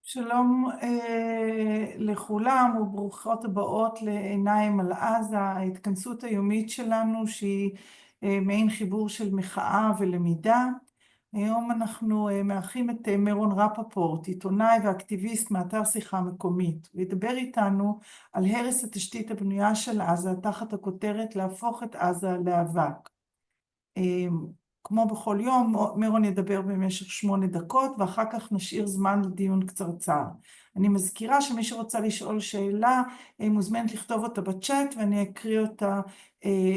שלום לכולם וברוכות הבאות לעיניים על עזה, ההתכנסות היומית שלנו שהיא מעין חיבור של מחאה ולמידה. היום אנחנו מארחים את מירון רפפורט, עיתונאי ואקטיביסט מאתר שיחה מקומית. הוא ידבר איתנו על הרס התשתית הבנויה של עזה תחת הכותרת להפוך את עזה לאבק. כמו בכל יום, מירון ידבר במשך 8 דקות, ואחר כך נשאיר זמן לדיון קצרצר. אני מזכירה שמי שרוצה לשאול שאלה, מוזמנת לכתוב אותה בצ'אט, ואני אקריא אותה,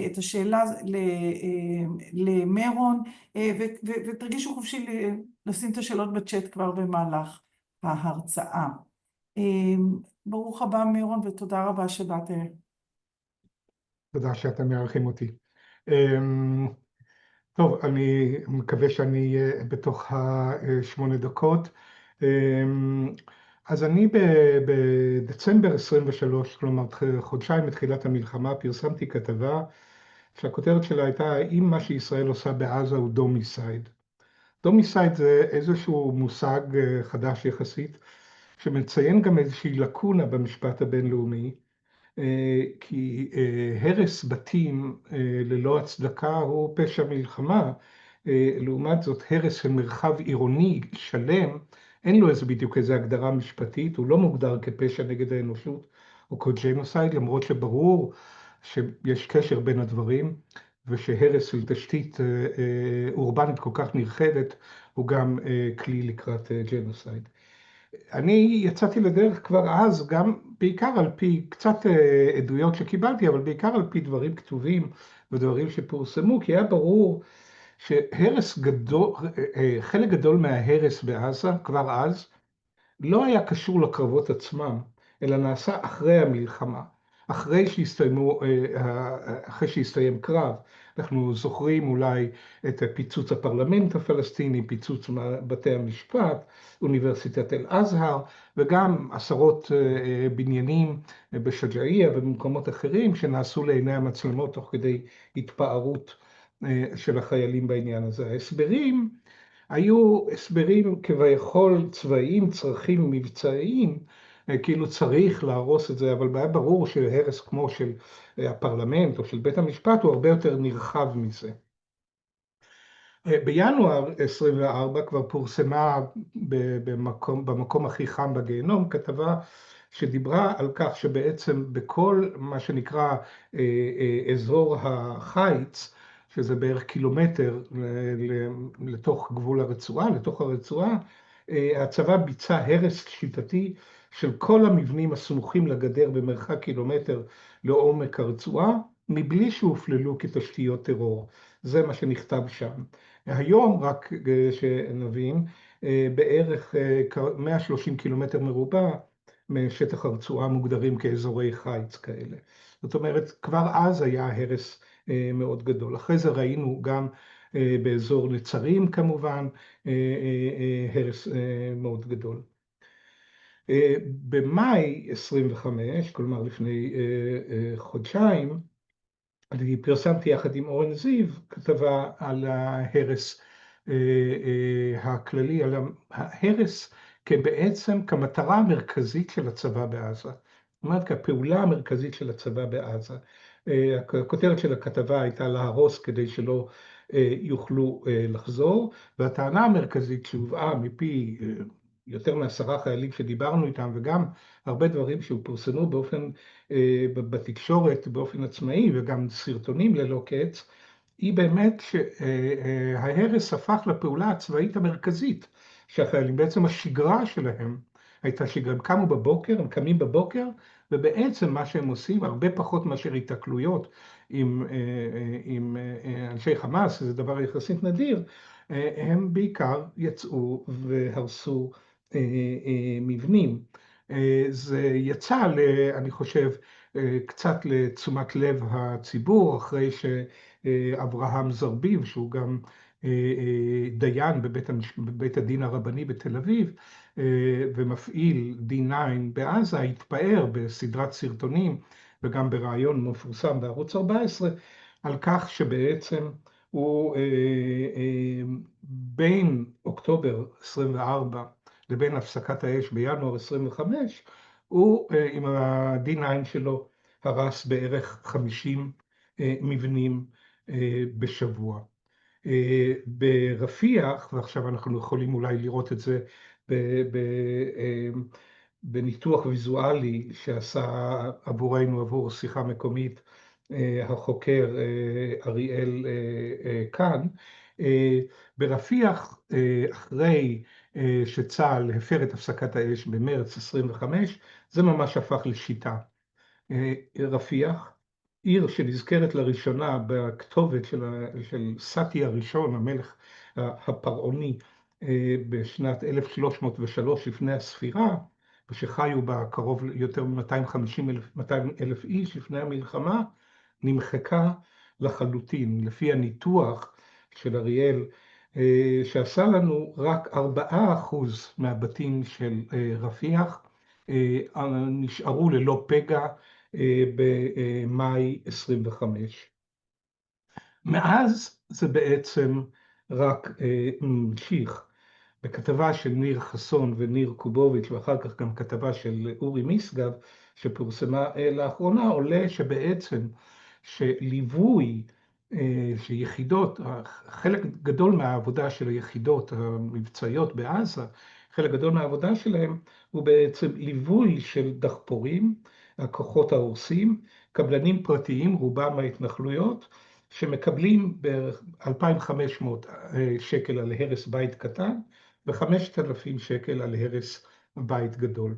את השאלה למירון, ותרגישו חופשי לשים את השאלות בצ'אט כבר במהלך ההרצאה. ברוך הבא מירון, ותודה רבה שבאת. תודה שאתם מארחים אותי. טוב, אני מקווה שאני בתוך ה8 דקות. אז אני בדצמבר 23, כלומר חודשיים מתחילת המלחמה, פרסמתי כתבה שהכותרת שלה הייתה האם מה שישראל עושה בעזה הוא דומיסייד. דומיסייד זה איזשהו מושג חדש יחסית, שמציין גם איזושהי לקונה במשפט הבינלאומי, כי הרס בתים ללא הצדקה הוא פשע מלחמה. לעומת זאת, הרס של מרחב עירוני שלם, אין לו בדיוק איזו הגדרה משפטית, הוא לא מוגדר כפשע נגד האנושות או כג'נוסייד, למרות שברור שיש קשר בין הדברים, ושהרס של תשתית אורבנית כל כך נרחבת הוא גם כלי לקראת ג'נוסייד. אני יצאתי לדרך כבר אז, גם בעיקר על פי קצת עדויות שקיבלתי, אבל בעיקר על פי דברים כתובים ודברים שפורסמו, כי היה ברור שהרס גדול, חלק גדול מההרס בעזה, כבר אז, לא היה קשור לקרבות עצמם, אלא נעשה אחרי המלחמה, אחרי שהסתיים קרב. אנחנו זוכרים אולי את פיצוץ הפרלמנט הפלסטיני, פיצוץ בתי המשפט, אוניברסיטת אל-אזהר, וגם עשרות בניינים בשג'אעיה ובמקומות אחרים שנעשו לעיני המצלמות תוך כדי התפארות של החיילים בעניין הזה. ההסברים היו הסברים כביכול צבאיים, צרכים מבצעיים, כאילו צריך להרוס את זה, אבל היה ברור שהרס כמו של הפרלמנט או של בית המשפט הוא הרבה יותר נרחב מזה. בינואר 24 כבר פורסמה במקום הכי חם בגיהנום כתבה שדיברה על כך שבעצם בכל מה שנקרא אזור החיץ, שזה בערך קילומטר לתוך גבול הרצועה, לתוך הרצועה, הצבא ביצע הרס שיטתי של כל המבנים הסמוכים לגדר במרחק קילומטר לעומק הרצועה, מבלי שהופללו כתשתיות טרור. זה מה שנכתב שם. היום, רק שנבין, בערך 130 קילומטר מרובע משטח הרצועה מוגדרים כאזורי חיץ כאלה. זאת אומרת, כבר אז היה הרס מאוד גדול. אחרי זה ראינו גם באזור נצרים כמובן, הרס מאוד גדול. במאי 25, כלומר לפני חודשיים, אני פרסמתי יחד עם אורן זיו כתבה על ההרס הכללי, על ההרס בעצם כמטרה המרכזית של הצבא בעזה. זאת אומרת, כפעולה המרכזית של הצבא בעזה. הכותרת של הכתבה הייתה להרוס כדי שלא יוכלו לחזור, והטענה המרכזית שהובאה מפי יותר מ10 חיילים שדיברנו איתם, וגם הרבה דברים שפורסמו באופן, בתקשורת באופן עצמאי, וגם סרטונים ללא קץ, היא באמת שההרס הפך לפעולה הצבאית המרכזית שהחיילים, בעצם השגרה שלהם הייתה שגרה, הם קמו בבוקר, הם קמים בבוקר, ובעצם מה שהם עושים, הרבה פחות מאשר התקלויות עם אנשי חמאס, זה דבר יחסית נדיר, הם בעיקר יצאו והרסו מבנים. זה יצא, אני חושב, קצת לתשומת לב הציבור, אחרי שאברהם זרביב, שהוא גם דיין בבית הדין הרבני בתל אביב, ומפעיל D9 בעזה, התפאר בסדרת סרטונים, וגם ברעיון מפורסם בערוץ 14, על כך שבעצם הוא בין אוקטובר 24 לבין הפסקת האש בינואר 25, הוא עם ה-D9 שלו הרס בערך 50 מבנים בשבוע. ברפיח, ועכשיו אנחנו יכולים אולי לראות את זה בניתוח ויזואלי שעשה עבורנו, עבור שיחה מקומית, החוקר אריאל כאן, ברפיח, אחרי שצה"ל הפר את הפסקת האש במרץ 25, זה ממש הפך לשיטה. רפיח, עיר שנזכרת לראשונה בכתובת של סאטי הראשון, המלך הפרעוני, בשנת 1303 לפני הספירה, ושחיו בה קרוב יותר מ-200,000 איש לפני המלחמה, נמחקה לחלוטין. לפי הניתוח של אריאל, שעשה לנו רק 4% מהבתים של רפיח נשארו ללא פגע במאי 25. מאז זה בעצם רק ממשיך. בכתבה של ניר חסון וניר קובוביץ', ואחר כך גם כתבה של אורי משגב שפורסמה לאחרונה, עולה שבעצם שליווי שיחידות, חלק גדול מהעבודה של היחידות המבצעיות בעזה, חלק גדול מהעבודה שלהם הוא בעצם ליווי של דחפורים, הכוחות ההורסים, קבלנים פרטיים, רובם מההתנחלויות, שמקבלים בערך 2,500 שקל על הרס בית קטן, ו5,000 שקל על הרס בית גדול.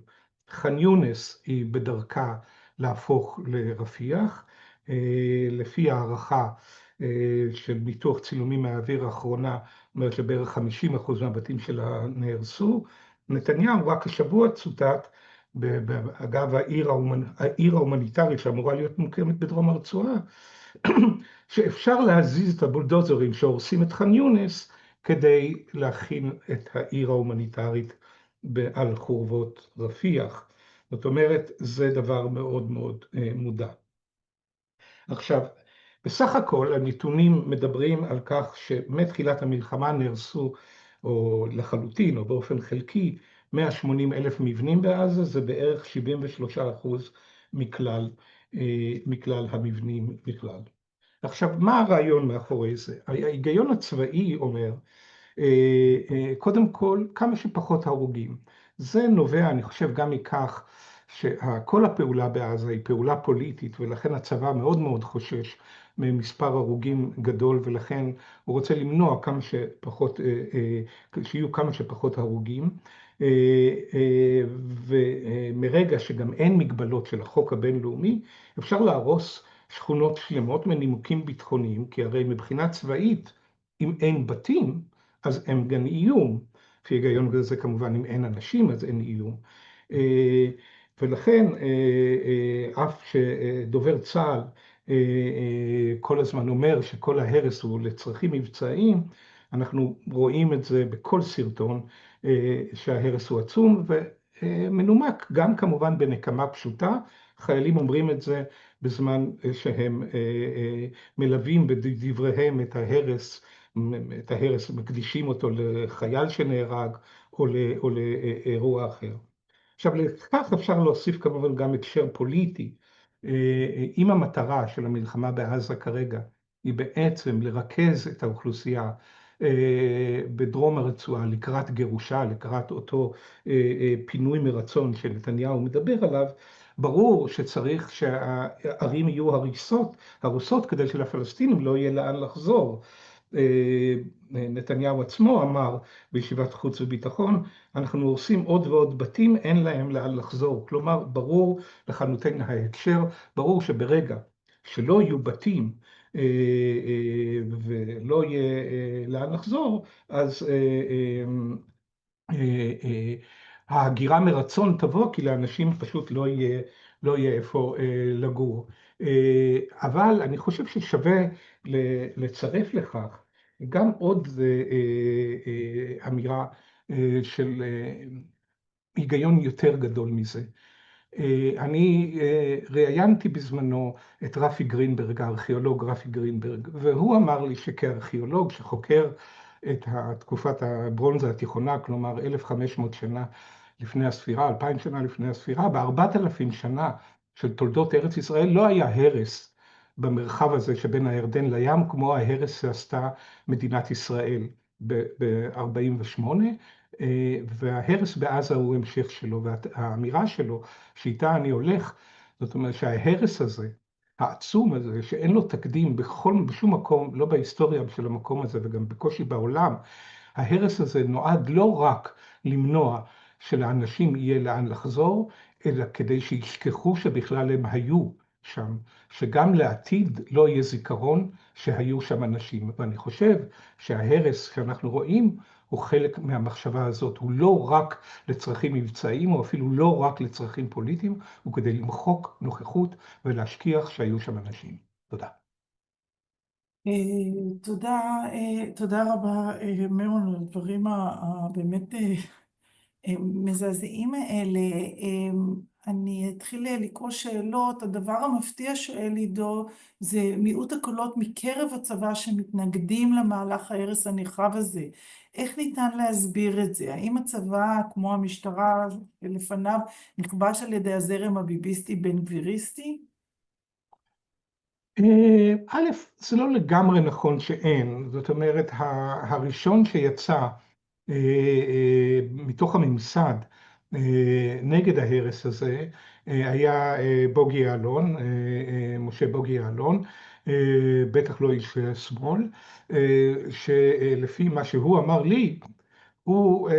ח'אן יונס היא בדרכה להפוך לרפיח, לפי הערכה של ניתוח צילומים מהאוויר האחרונה, אומרת שבערך 50% מהבתים שלה נהרסו. נתניהו רק השבוע צוטט, אגב העיר ההומניטרית שאמורה להיות מוקמת בדרום הרצועה, שאפשר להזיז את הבולדוזרים שהורסים את ח'אן יונס כדי להכין את העיר ההומניטרית על חורבות רפיח. זאת אומרת, זה דבר מאוד מאוד מודע. עכשיו, בסך הכל הנתונים מדברים על כך שמתחילת המלחמה נהרסו, או לחלוטין, או באופן חלקי, 180,000 מבנים בעזה, זה בערך 73% מכלל המבנים בכלל. עכשיו, מה הרעיון מאחורי זה? ההיגיון הצבאי אומר, קודם כל, כמה שפחות הרוגים. זה נובע, אני חושב, גם מכך שכל הפעולה בעזה היא פעולה פוליטית, ולכן הצבא מאוד מאוד חושש ממספר הרוגים גדול, ולכן הוא רוצה למנוע שיהיו כמה שפחות הרוגים. ומרגע שגם אין מגבלות של החוק הבינלאומי, אפשר להרוס שכונות שלמות מנימוקים ביטחוניים, כי הרי מבחינה צבאית, אם אין בתים, אז הם גם איום. לפי היגיון הזה כמובן, אם אין אנשים, אז אין איום. ולכן, אף שדובר צה"ל כל הזמן אומר שכל ההרס הוא לצרכים מבצעיים, אנחנו רואים את זה בכל סרטון שההרס הוא עצום ומנומק, גם כמובן בנקמה פשוטה. חיילים אומרים את זה בזמן שהם מלווים בדבריהם את ההרס, מקדישים אותו לחייל שנהרג או לאירוע אחר. עכשיו, לכך אפשר להוסיף כמובן גם הקשר פוליטי. אם המטרה של המלחמה בעזה כרגע היא בעצם לרכז את האוכלוסייה בדרום הרצועה לקראת גירושה, לקראת אותו פינוי מרצון שנתניהו מדבר עליו, ברור שצריך שהערים יהיו הרוסות כדי שלפלסטינים לא יהיה לאן לחזור. נתניהו עצמו אמר בישיבת חוץ וביטחון, אנחנו הורסים עוד ועוד בתים, אין להם לאן לחזור. כלומר, ברור לחלוטין ההקשר, ברור שברגע שלא יהיו בתים ולא יהיה לאן לחזור, אז ההגירה מרצון תבוא, כי לאנשים פשוט לא יהיה איפה לגור. אבל אני חושב ששווה לצרף לכך גם עוד אמירה של היגיון יותר גדול מזה. אני ראיינתי בזמנו את רפי גרינברג, הארכיאולוג רפי גרינברג, והוא אמר לי שכארכיאולוג שחוקר את תקופת הברונזה התיכונה, כלומר 1,500 שנה לפני הספירה, 2,000 שנה לפני הספירה, ב-4,000 שנה של תולדות ארץ ישראל לא היה הרס במרחב הזה שבין הירדן לים, כמו ההרס שעשתה מדינת ישראל ב-48', וההרס בעזה הוא המשך שלו, והאמירה שלו שאיתה אני הולך, זאת אומרת שההרס הזה, העצום הזה, שאין לו תקדים בשום מקום, לא בהיסטוריה של המקום הזה וגם בקושי בעולם, ההרס הזה נועד לא רק למנוע שלאנשים יהיה לאן לחזור, אלא כדי שישכחו שבכלל הם היו שם, שגם לעתיד לא יהיה זיכרון שהיו שם אנשים. ואני חושב שההרס שאנחנו רואים הוא חלק מהמחשבה הזאת, הוא לא רק לצרכים מבצעיים, או אפילו לא רק לצרכים פוליטיים, הוא כדי למחוק נוכחות ולהשכיח שהיו שם אנשים. תודה. תודה רבה, מירון, על הדברים הבאמת מזעזעים האלה. אני אתחיל לקרוא שאלות. הדבר המפתיע שואל עידו, זה מיעוט הקולות מקרב הצבא שמתנגדים למהלך ההרס הנרחב הזה. איך ניתן להסביר את זה? האם הצבא, כמו המשטרה לפניו, נכבש על ידי הזרם הביביסטי בן גביריסטי? א', זה לא לגמרי נכון שאין. זאת אומרת, הראשון שיצא מתוך הממסד נגד ההרס הזה היה בוגי יעלון, משה בוגי יעלון, בטח לא איש שמאל, שלפי מה שהוא אמר לי, הוא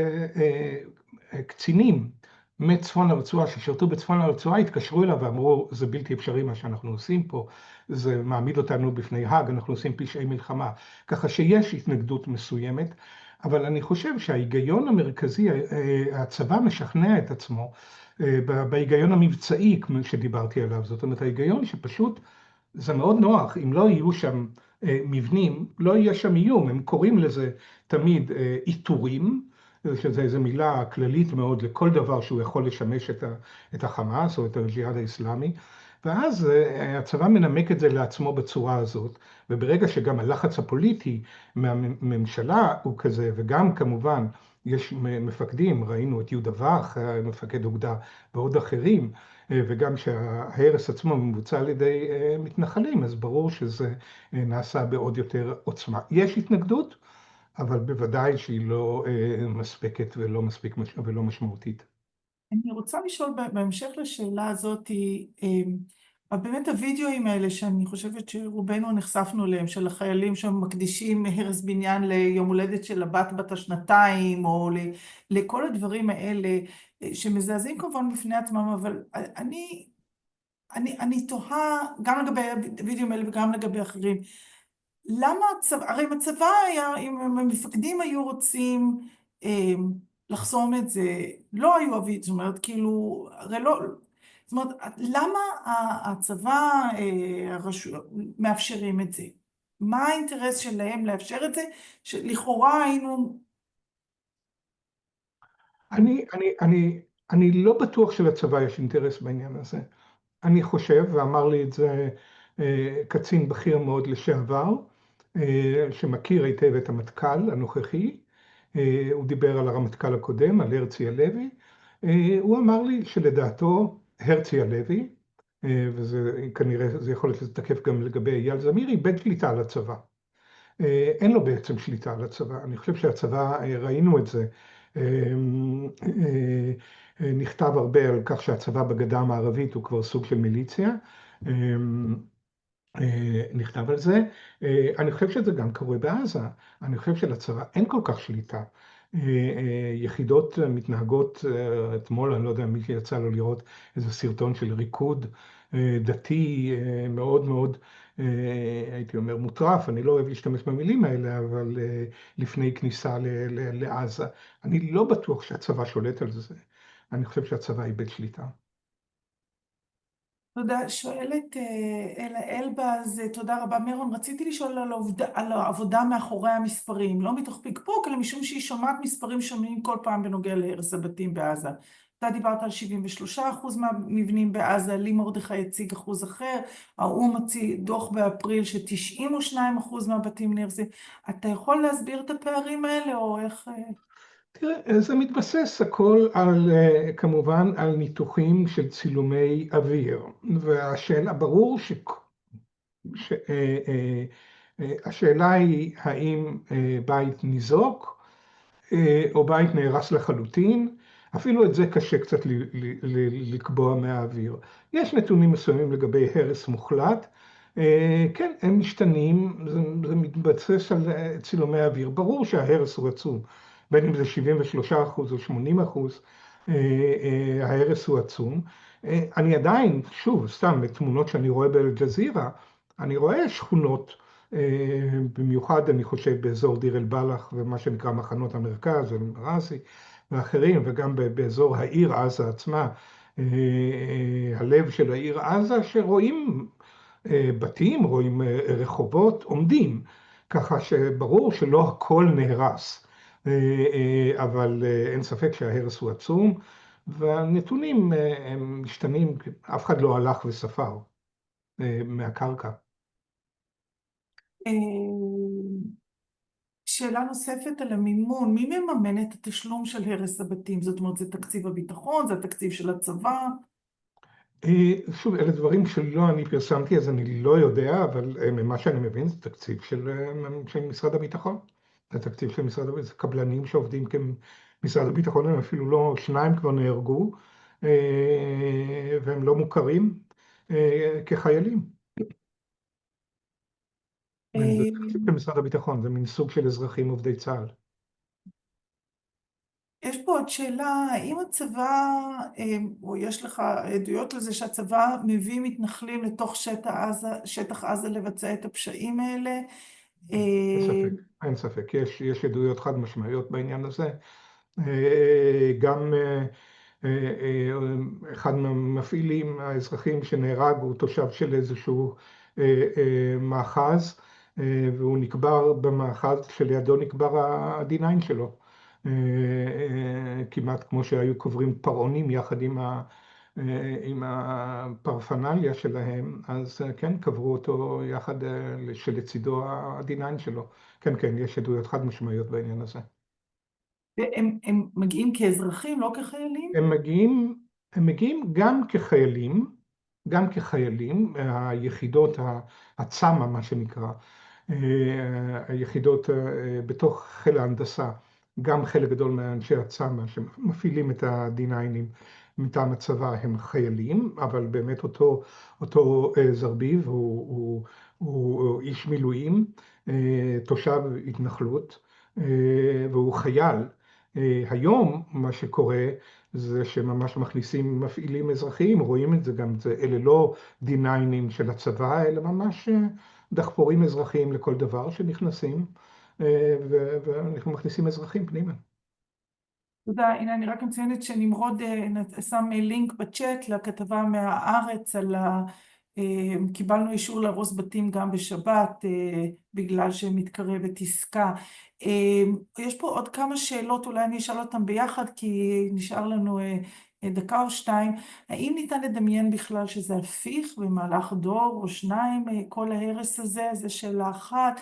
קצינים מצפון הרצועה ששירתו בצפון הרצועה התקשרו אליו ואמרו, זה בלתי אפשרי מה שאנחנו עושים פה, זה מעמיד אותנו בפני האג, אנחנו עושים פשעי מלחמה. ככה שיש התנגדות מסוימת, אבל אני חושב שההיגיון המרכזי, הצבא משכנע את עצמו בהיגיון המבצעי שדיברתי עליו. זאת אומרת, ההיגיון שפשוט זה מאוד נוח, אם לא יהיו שם מבנים, לא יהיה שם איום. הם קוראים לזה תמיד איתורים, שזו איזו מילה כללית מאוד לכל דבר שהוא יכול לשמש את החמאס או את הג'יהאד האסלאמי. ואז הצבא מנמק את זה לעצמו בצורה הזאת, וברגע שגם הלחץ הפוליטי מהממשלה הוא כזה, וגם כמובן יש מפקדים, ראינו את יהודה ואך, מפקד אוגדה ועוד אחרים, וגם שההרס עצמו מבוצע על ידי מתנחלים, אז ברור שזה נעשה בעוד יותר עוצמה. יש התנגדות, אבל בוודאי שהיא לא מספקת ולא משמעותית. אני רוצה לשאול בהמשך לשאלה הזאת, באמת הוידאוים האלה שאני חושבת שרובנו נחשפנו אליהם, של החיילים שמקדישים הרס בניין ליום הולדת של בת השנתיים, או לכל הדברים האלה, שמזעזעים כמובן בפני עצמם, אבל אני תוהה גם לגבי הוידאוים האלה וגם לגבי אחרים. למה הצבא, הרי אם הצבא היה, אם המפקדים היו רוצים לחסום את זה, לא היו זאת אומרת, כאילו, הרי לא, זאת אומרת, למה הצבא מאפשרים את זה? מה האינטרס שלהם לאפשר את זה, שלכאורה היינו... אני לא בטוח שלצבא יש אינטרס בעניין הזה. אני חושב, ואמר לי את זה קצין בכיר מאוד לשעבר, שמכיר היטב את המטכ"ל הנוכחי, הוא דיבר על הרמטכ"ל הקודם, על הרצי הלוי, הוא אמר לי שלדעתו הרצי הלוי, וזה כנראה, זה יכול להיות לתקף גם לגבי אייל זמיר, איבד שליטה על הצבא. אין לו בעצם שליטה על הצבא. אני חושב שהצבא, ראינו את זה, נכתב הרבה על כך שהצבא בגדה המערבית הוא כבר סוג של מיליציה. נכתב על זה. אני חושב שזה גם קורה בעזה. אני חושב שלצבא אין כל כך שליטה. יחידות מתנהגות, אתמול, אני לא יודע מי יצא לו לראות איזה סרטון של ריקוד דתי מאוד מאוד, הייתי אומר מוטרף, אני לא אוהב להשתמש במילים האלה, אבל לפני כניסה לעזה. אני לא בטוח שהצבא שולט על זה. אני חושב שהצבא איבד שליטה. תודה, שואלת אלבז, תודה רבה. מירון, רציתי לשאול על העבודה מאחורי המספרים, לא מתוך פקפוק, אלא משום שהיא שומעת מספרים שונים כל פעם בנוגע להרס הבתים בעזה. אתה דיברת על 73% מהמבנים בעזה, לי מרדכי הציג אחוז אחר, האו"ם הוציא דוח באפריל ש92% מהבתים נהרסים. אתה יכול להסביר את הפערים האלה, או איך... תראה, זה מתבסס הכל על, כמובן, על ניתוחים של צילומי אוויר, והשאלה, ברור השאלה היא האם בית ניזוק או בית נהרס לחלוטין. אפילו את זה קשה קצת לקבוע מהאוויר. יש נתונים מסוימים לגבי הרס מוחלט. כן, הם משתנים, זה מתבסס על צילומי אוויר. ברור שההרס הוא עצום, בין אם זה 73% או 80%, ההרס הוא עצום. אני עדיין, שוב, סתם, בתמונות שאני רואה באל-ג'זירה, אני רואה שכונות, במיוחד אני חושב באזור דיר אל-בלח ומה שנקרא מחנות המרכז, אל-מראסי ואחרים, וגם באזור העיר עזה עצמה, הלב של העיר עזה, שרואים בתים, רואים רחובות עומדים, ככה שברור שלא הכל נהרס, אבל אין ספק שההרס הוא עצום, והנתונים הם משתנים, אף אחד לא הלך וספר מהקרקע. שאלה נוספת על המימון, מי מממן את התשלום של הרס הבתים? זאת אומרת, זה תקציב הביטחון, זה התקציב של הצבא? שוב, אלה דברים שלא אני פרסמתי, אז אני לא יודע, אבל ממה שאני מבין זה תקציב של משרד הביטחון. זה תקציב של משרד הביטחון, זה קבלנים שעובדים כמשרד הביטחון, הם אפילו לא, שניים כבר נהרגו, והם לא מוכרים כחיילים. זה תקציב של משרד הביטחון, זה מין סוג של אזרחים עובדי צה"ל. יש פה עוד שאלה, האם הצבא, או יש לך עדויות לזה שהצבא מביא מתנחלים לתוך שטח עזה לבצע את הפשעים האלה? אין ספק, אין ספק. יש עדויות חד משמעיות בעניין הזה. גם אחד מהמפעילים האזרחים שנהרג הוא תושב של איזשהו מאחז, והוא נקבר במאחז שלידו נקבר ה-D9 שלו. כמעט כמו שהיו קוברים פרעונים יחד עם הפרפנליה שלהם, אז כן, קברו אותו יחד שלצידו ה-D9 שלו. כן, כן, יש עדויות חד משמעיות בעניין הזה. הם מגיעים כאזרחים, לא כחיילים? הם מגיעים גם כחיילים, היחידות הצמ"ה, מה שנקרא, היחידות בתוך חיל ההנדסה, גם חלק גדול מאנשי הצמ"ה שמפעילים את ה-D9 מטעם הצבא הם חיילים, אבל באמת אותו זרביב הוא איש מילואים, תושב התנחלות, והוא חייל. היום מה שקורה זה שממש מפעילים אזרחיים, רואים את זה גם, אלה לא D9 של הצבא, אלא ממש דחפורים אזרחיים לכל דבר שנכנסים, ואנחנו מכניסים אזרחים פנימה. תודה, הנה אני רק מציינת שנמרוד שם לינק בצ'אט לכתבה מהארץ על קיבלנו אישור להרוס בתים גם בשבת בגלל שמתקרבת עסקה. יש פה עוד כמה שאלות, אולי אני אשאל אותן ביחד כי נשאר לנו דקה או שתיים. האם ניתן לדמיין בכלל שזה הפיך במהלך דור או שניים כל ההרס הזה? זו שאלה אחת.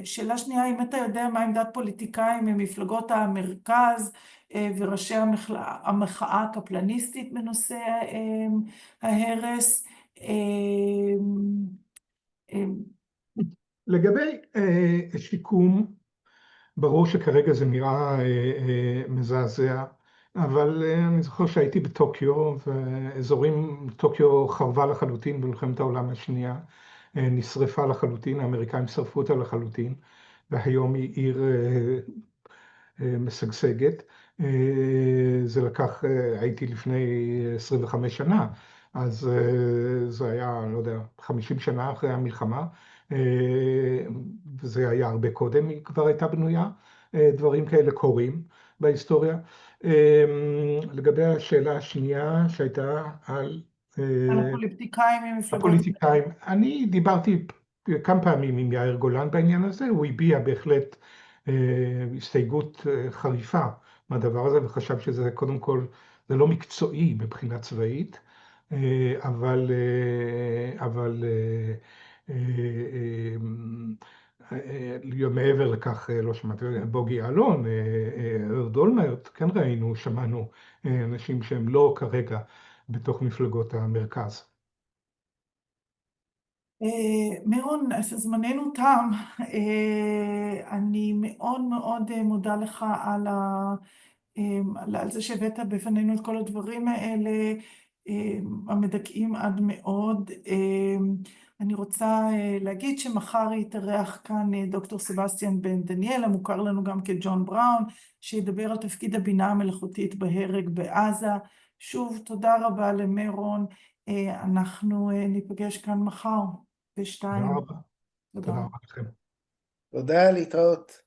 שאלה שנייה, אם אתה יודע מה עמדת פוליטיקאים ממפלגות המרכז וראשי המחאה הקפלניסטית בנושא ההרס. לגבי שיקום, ברור שכרגע זה נראה מזעזע, אבל אני זוכר שהייתי בטוקיו, ואזורים, טוקיו חרבה לחלוטין במלחמת העולם השנייה, נשרפה לחלוטין, האמריקאים שרפו אותה לחלוטין, והיום היא עיר משגשגת. זה לקח, הייתי לפני 25 שנה, אז זה היה, לא יודע, 50 שנה אחרי המלחמה, וזה היה הרבה קודם, היא כבר הייתה בנויה, דברים כאלה קורים בהיסטוריה. לגבי השאלה השנייה שהייתה על הפוליטיקאים ממפלגות. הפוליטיקאים, אני דיברתי כמה פעמים עם יאיר גולן בעניין הזה, הוא הביע בהחלט הסתייגות חריפה מהדבר הזה, וחשב שזה קודם כל זה לא מקצועי מבחינה צבאית, אבל מעבר לכך לא שמעתי, בוגי יעלון, אהוד אולמרט, כן ראינו, שמענו אנשים שהם לא כרגע בתוך מפלגות המרכז. מירון, זמננו תם. אני מאוד מאוד מודה לך על זה שהבאת בפנינו את כל הדברים האלה, המדכאים עד מאוד. אני רוצה להגיד שמחר יתארח כאן דוקטור סבסטיאן בן דניאל, המוכר לנו גם כג'ון בראון, שידבר על תפקיד הבינה המלאכותית בהרג בעזה. שוב, תודה רבה למירון. אנחנו ניפגש כאן מחר תודה בשתיים. רבה. תודה. תודה רבה לכם. תודה, להתראות.